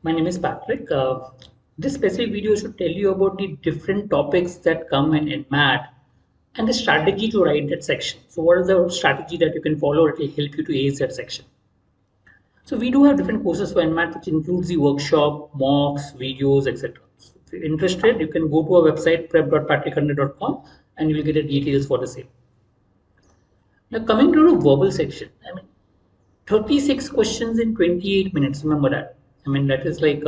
My name is Patrick. This specific video should tell you about the different topics that come in NMAT and the strategy to write that section. So what is the strategy that you can follow that will help you to ace that section? So we do have different courses for NMAT, which includes the workshop, mocks, videos, etc. So if you're interested, you can go to our website prep.patrickhunter.com and you will get the details for the same. Now coming to the verbal section, 36 questions in 28 minutes. Remember that. That is like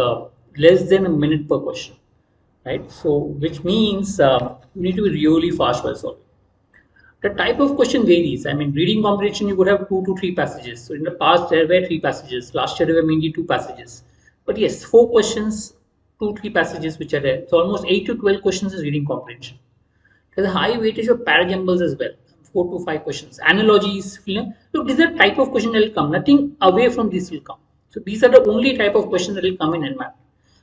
less than a minute per question, right? So which means you need to be really fast while solving. The type of question varies. Reading comprehension, you would have 2 to 3 passages. So in the past, there were 3 passages. Last year, there were mainly 2 passages. But yes, 4 questions, 2, 3 passages which are there. So almost 8 to 12 questions is reading comprehension. There's a high weightage of Jumbles as well. 4 to 5 questions. Analogies. Look, these are the type of question that will come. Nothing away from this will come. So these are the only type of questions that will come in NMAT.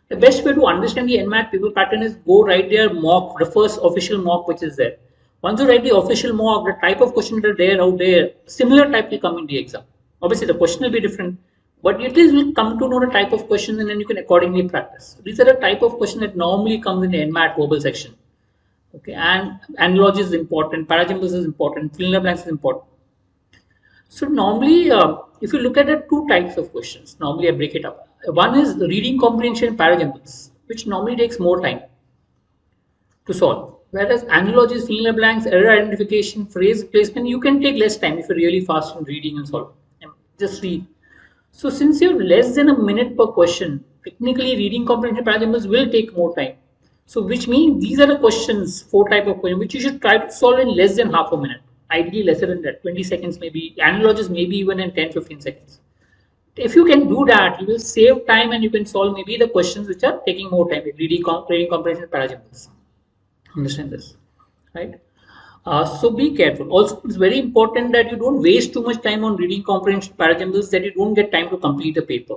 The best way to understand the NMAT paper pattern is go write their mock, the first official mock which is there. Once you write the official mock, the type of question that are there out there, similar type will come in the exam. Obviously, the question will be different, but at least will come to know the type of question and then you can accordingly practice. So these are the type of question that normally comes in the NMAT verbal section. Okay, and analogies is important, Jumbles is important, fill in the blanks is important. So normally, if you look at the 2 types of questions, normally I break it up. One is the reading comprehension Jumbles, which normally takes more time to solve. Whereas analogies, fill in the blanks, error identification, phrase placement, you can take less time if you're really fast in reading and solving. Just read. So since you have less than a minute per question, technically reading comprehension Jumbles will take more time. So which means these are the questions, 4 type of questions, which you should try to solve in less than half a minute. Ideally lesser than that, 20 seconds maybe, analogies maybe even in 10-15 seconds. If you can do that, you will save time and you can solve maybe the questions which are taking more time, like reading comprehension Jumbles. Understand this, right? So be careful. Also, it's very important that you don't waste too much time on reading comprehension Jumbles, that you don't get time to complete the paper.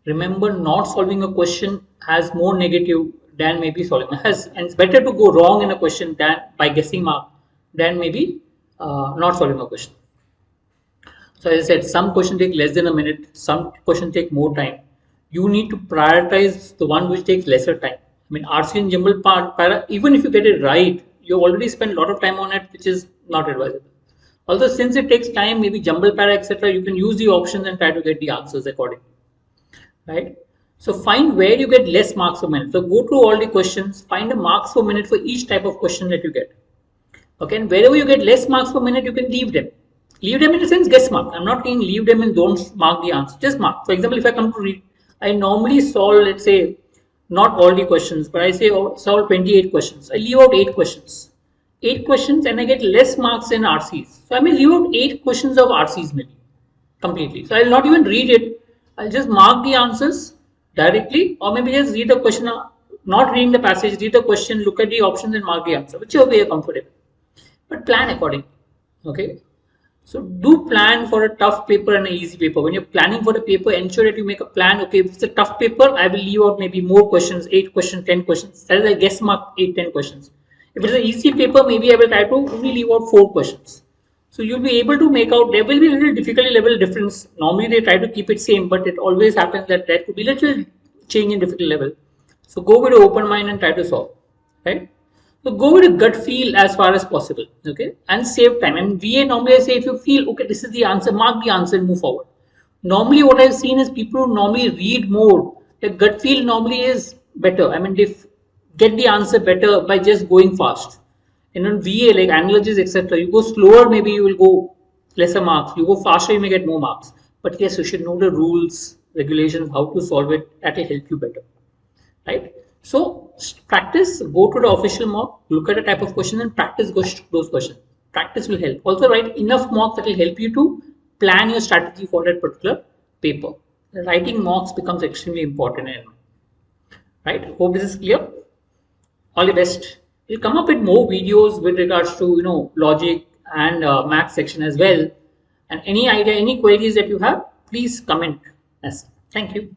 Remember, not solving a question has more negative than maybe solving. And it's better to go wrong in a question than by guessing mark than maybe not solving a question. So as I said, some questions take less than a minute, some questions take more time. You need to prioritize the one which takes lesser time. RC and Jumble para, even if you get it right, you already spent a lot of time on it, which is not advisable. Also, since it takes time, maybe Jumble para, etc., you can use the options and try to get the answers accordingly, right? So find where you get less marks per minute. So go through all the questions, find the marks per minute for each type of question that you get. Okay, and wherever you get less marks per minute, you can leave them. Leave them in the sense guess mark. I'm not saying leave them and don't mark the answer. Just mark. For example, if I come to read, I normally solve, let's say, not all the questions, but I say solve 28 questions. I leave out 8 questions. 8 questions and I get less marks in RCs. So I may leave out 8 questions of RCs maybe completely. So I'll not even read it. I'll just mark the answers directly, or maybe just read the question, not reading the passage, read the question, look at the options and mark the answer, whichever way you're comfortable. But plan accordingly. Okay. So do plan for a tough paper and an easy paper. When you're planning for the paper, ensure that you make a plan. Okay, if it's a tough paper, I will leave out maybe more questions, 8 questions, 10 questions. That is a guess mark, 8, 10 questions. If it's an easy paper, maybe I will try to only leave out 4 questions. So you'll be able to make out, there will be a little difficulty level difference. Normally they try to keep it same, but it always happens that there could be a little change in difficulty level. So go with an open mind and try to solve, right? So go with a gut feel as far as possible, okay, and save time. And VA normally I say if you feel okay, this is the answer, mark the answer and move forward. Normally what I've seen is people who normally read more. Their gut feel normally is better. They get the answer better by just going fast. And on VA like analogies etc., you go slower, maybe you will go lesser marks. You go faster, you may get more marks. But yes, you should know the rules, regulations, how to solve it. That will help you better, right? So practice, go to the official mock, look at the type of question and practice those questions. Practice will help. Also write enough mocks that will help you to plan your strategy for that particular paper. Writing mocks becomes extremely important, right? Hope this is clear. All the best. We'll come up with more videos with regards to logic and math section as well. And any idea, any queries that you have, please comment us. Thank you.